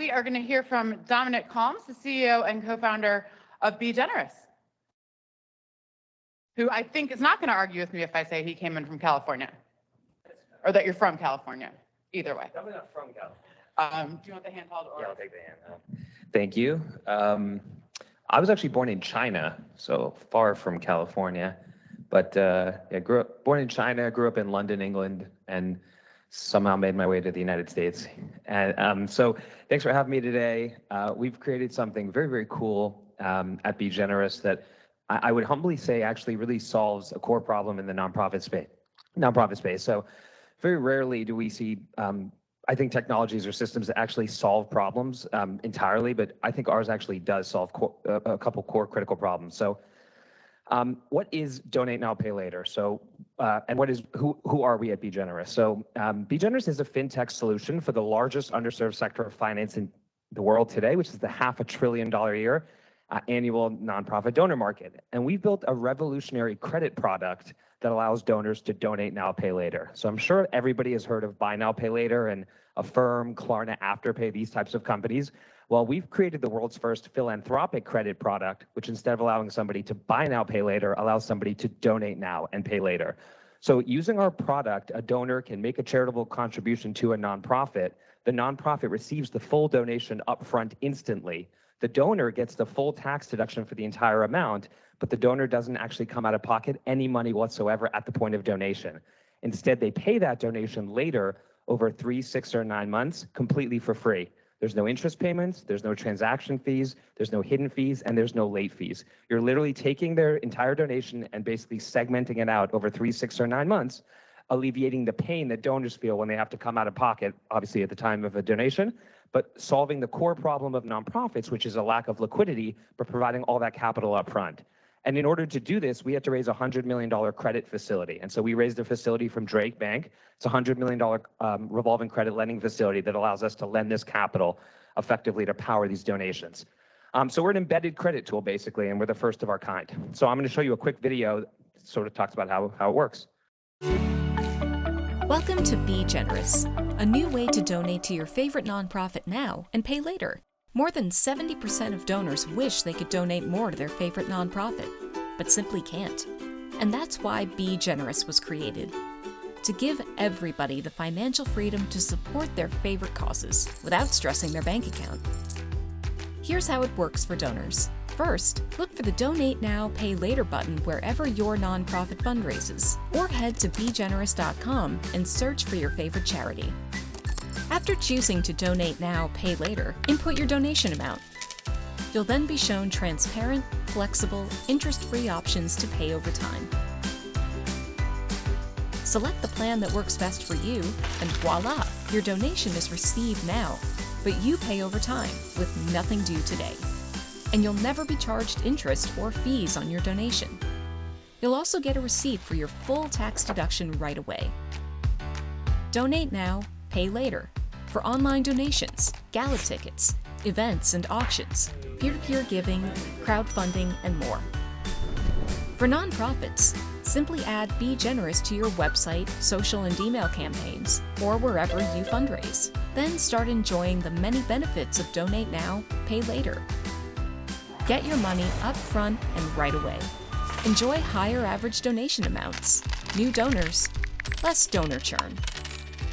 we are going to hear from Dominic Calms, the CEO and co-founder of BGenerous, who I think is not going to argue with me if I say he came in from California, or that you're from California. Either way. Definitely not from California. Do you want the handheld? Or? Yeah, I'll take the handheld. Thank you. I was actually born in China, so far from California, but born in China, grew up in London, England, and somehow made my way to the United States. And so thanks for having me today. We've created something very, very cool at BGenerous that I would humbly say actually really solves a core problem in the nonprofit space. So very rarely do we see, I think, technologies or systems that actually solve problems entirely, but I think ours actually does solve a couple core critical problems. So what is Donate Now, Pay Later? So, and who are we at BGenerous? So BGenerous is a fintech solution for the largest underserved sector of finance in the world today, which is the $500 billion a year annual nonprofit donor market. And we've built a revolutionary credit product that allows donors to donate now, pay later. So I'm sure everybody has heard of Buy Now, Pay Later and Affirm, Klarna, Afterpay, these types of companies. Well, we've created the world's first philanthropic credit product, which instead of allowing somebody to buy now, pay later, allows somebody to donate now and pay later. So using our product, a donor can make a charitable contribution to a nonprofit. The nonprofit receives the full donation upfront instantly. The donor gets the full tax deduction for the entire amount, but the donor doesn't actually come out of pocket any money whatsoever at the point of donation. Instead, they pay that donation later over 3, 6, or 9 months completely for free. There's no interest payments, there's no transaction fees, there's no hidden fees, and there's no late fees. You're literally taking their entire donation and basically segmenting it out over 3, 6, or 9 months, alleviating the pain that donors feel when they have to come out of pocket, obviously at the time of a donation, but solving the core problem of nonprofits, which is a lack of liquidity, but providing all that capital up front. And in order to do this, we had to raise a $100 million credit facility. And so we raised a facility from Drake Bank. It's a $100 million revolving credit lending facility that allows us to lend this capital effectively to power these donations. So we're an embedded credit tool, basically, and we're the first of our kind. So I'm going to show you a quick video that sort of talks about how it works. Welcome to BGenerous, a new way to donate to your favorite nonprofit now and pay later. More than 70% of donors wish they could donate more to their favorite nonprofit, but simply can't. And that's why BGenerous was created. To give everybody the financial freedom to support their favorite causes without stressing their bank account. Here's how it works for donors. First, look for the Donate Now, Pay Later button wherever your nonprofit fundraises, or head to BGenerous.com and search for your favorite charity. After choosing to donate now, pay later, input your donation amount. You'll then be shown transparent, flexible, interest-free options to pay over time. Select the plan that works best for you, and voila, your donation is received now, but you pay over time with nothing due today. And you'll never be charged interest or fees on your donation. You'll also get a receipt for your full tax deduction right away. Donate now, pay later for online donations, gala tickets, events and auctions, peer-to-peer giving, crowdfunding, and more. For nonprofits, simply add BGenerous to your website, social and email campaigns, or wherever you fundraise. Then start enjoying the many benefits of Donate Now, Pay Later. Get your money up front and right away. Enjoy higher average donation amounts, new donors, less donor churn,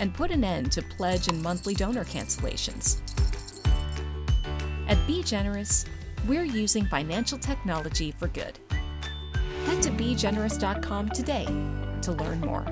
and put an end to pledge and monthly donor cancellations. At BGenerous, we're using financial technology for good. Head to BGenerous.com today to learn more.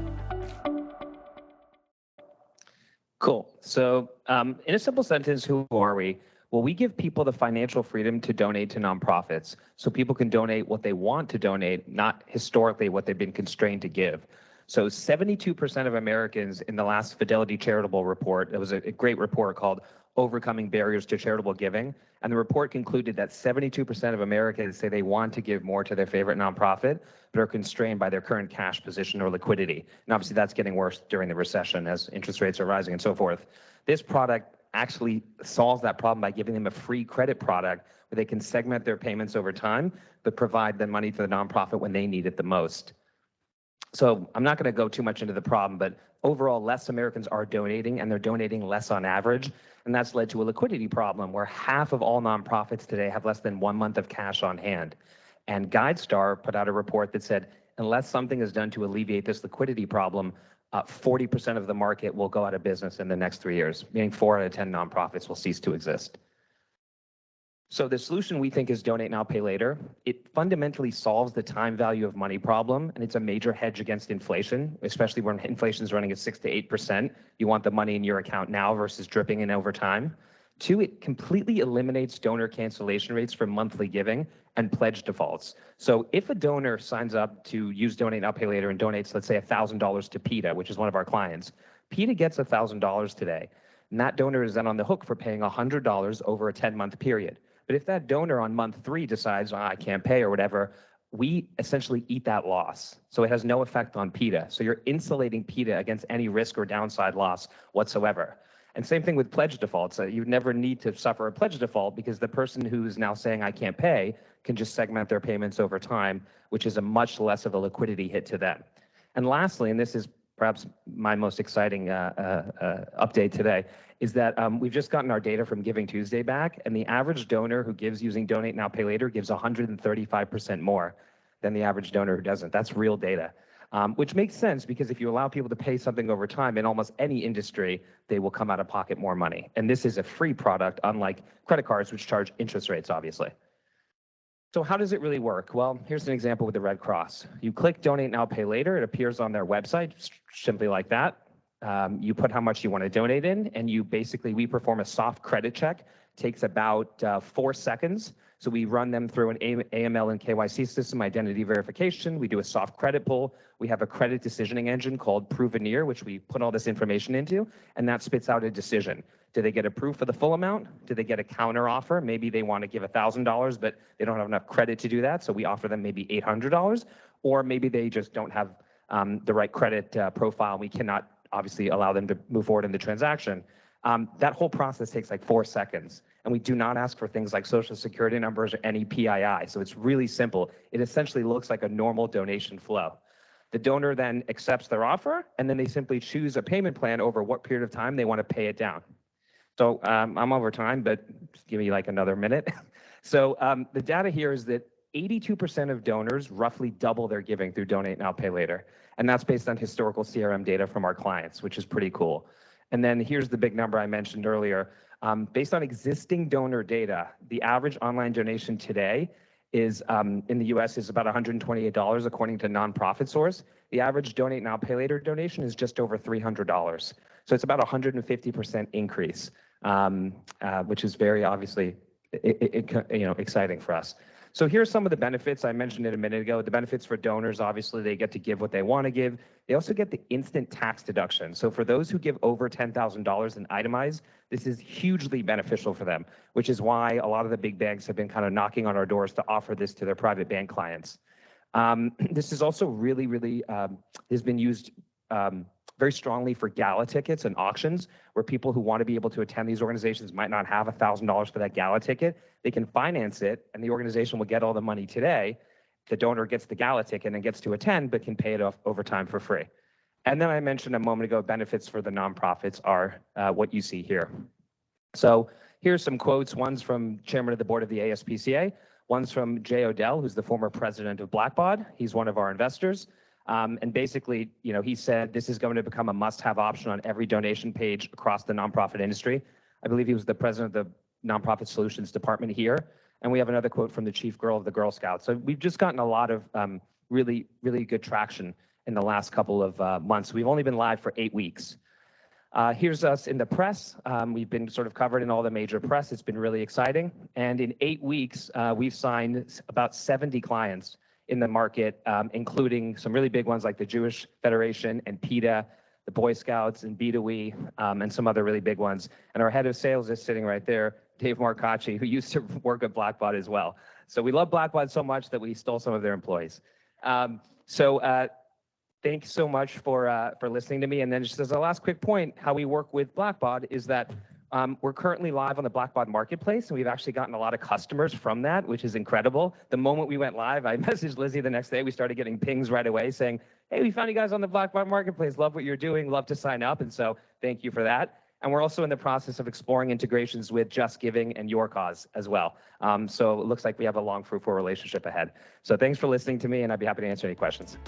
Cool. So in a simple sentence, who are we? Well, we give people the financial freedom to donate to nonprofits so people can donate what they want to donate, not historically what they've been constrained to give. So 72% of Americans in the last Fidelity Charitable Report, it was a great report called Overcoming Barriers to Charitable Giving, and the report concluded that 72% of Americans say they want to give more to their favorite nonprofit, but are constrained by their current cash position or liquidity. And obviously that's getting worse during the recession as interest rates are rising and so forth. This product actually solves that problem by giving them a free credit product where they can segment their payments over time, but provide the money to the nonprofit when they need it the most. So I'm not going to go too much into the problem, but overall, less Americans are donating, and they're donating less on average. And that's led to a liquidity problem where half of all nonprofits today have less than 1 month of cash on hand. And GuideStar put out a report that said, unless something is done to alleviate this liquidity problem, 40% of the market will go out of business in the next 3 years, meaning 4 out of 10 nonprofits will cease to exist. So the solution we think is donate now, pay later. It fundamentally solves the time value of money problem, and it's a major hedge against inflation, especially when inflation is running at 6 to 8%. You want the money in your account now versus dripping in over time. 2, it completely eliminates donor cancellation rates for monthly giving and pledge defaults. So if a donor signs up to use donate now, pay later and donates, let's say $1,000 to PETA, which is one of our clients, PETA gets $1,000 today. And that donor is then on the hook for paying $100 over a 10-month period. But if that donor on month 3 decides, I can't pay or whatever, we essentially eat that loss. So it has no effect on PETA. So you're insulating PETA against any risk or downside loss whatsoever. And same thing with pledge defaults. You never need to suffer a pledge default because the person who's now saying I can't pay can just segment their payments over time, which is a much less of a liquidity hit to them. And lastly, and this is perhaps my most exciting update today, is that we've just gotten our data from Giving Tuesday back, and the average donor who gives using Donate Now, Pay Later gives 135% more than the average donor who doesn't. That's real data, which makes sense because if you allow people to pay something over time in almost any industry, they will come out of pocket more money. And this is a free product, unlike credit cards, which charge interest rates, obviously. So how does it really work? Well, here's an example with the Red Cross. You click Donate Now, Pay Later. It appears on their website, simply like that. You put how much you want to donate in, and we perform a soft credit check. It takes about 4 seconds. So we run them through an AML and KYC system, identity verification. We do a soft credit pull. We have a credit decisioning engine called Proveneer, which we put all this information into, and that spits out a decision. Do they get approved for the full amount? Do they get a counter offer? Maybe they want to give $1,000, but they don't have enough credit to do that, so we offer them maybe $800. Or maybe they just don't have the right credit profile. We cannot obviously allow them to move forward in the transaction. That whole process takes like 4 seconds. And we do not ask for things like social security numbers or any PII. So it's really simple. It essentially looks like a normal donation flow. The donor then accepts their offer, and then they simply choose a payment plan over what period of time they want to pay it down. So I'm over time, but just give me like another minute. So the data here is that 82% of donors roughly double their giving through Donate Now, Pay Later. And that's based on historical CRM data from our clients, which is pretty cool. And then here's the big number I mentioned earlier. Based on existing donor data, the average online donation today is in the US is about $128 according to Nonprofit Source. The average Donate Now, Pay Later donation is just over $300. So it's about 150% increase, which is very obviously exciting for us. So here's some of the benefits. I mentioned it a minute ago. The benefits for donors, obviously, they get to give what they want to give. They also get the instant tax deduction. So for those who give over $10,000 in itemized, this is hugely beneficial for them, which is why a lot of the big banks have been kind of knocking on our doors to offer this to their private bank clients. This is also really has been used very strongly for gala tickets and auctions, where people who want to be able to attend these organizations might not have $1,000 for that gala ticket. They can finance it, and the organization will get all the money today. The donor gets the gala ticket and gets to attend, but can pay it off over time for free. And then I mentioned a moment ago, benefits for the nonprofits are what you see here. So here's some quotes. One's from Chairman of the Board of the ASPCA. One's from Jay Odell, who's the former president of Blackbaud. He's one of our investors. And basically, he said this is going to become a must-have option on every donation page across the nonprofit industry. I believe he was the president of the Nonprofit Solutions Department here. And we have another quote from the chief girl of the Girl Scouts. So we've just gotten a lot of really good traction in the last couple of months. We've only been live for 8 weeks. Here's us in the press. We've been sort of covered in all the major press. It's been really exciting. And in 8 weeks, we've signed about 70 clients in the market, including some really big ones like the Jewish Federation and PETA, the Boy Scouts and B2We, and some other really big ones. And our head of sales is sitting right there, Dave Marcacci, who used to work at Blackbaud as well. So we love Blackbaud so much that we stole some of their employees. Thanks so much for listening to me. And then just as a last quick point, how we work with Blackbaud is that we're currently live on the Blackbaud marketplace, and we've actually gotten a lot of customers from that, which is incredible. The moment we went live, I messaged Lizzie the next day. We started getting pings right away saying, hey, we found you guys on the Blackbaud Marketplace. Love what you're doing. Love to sign up. And so thank you for that. And we're also in the process of exploring integrations with Just Giving and Your Cause as well. So it looks like we have a long, fruitful relationship ahead. So thanks for listening to me, and I'd be happy to answer any questions.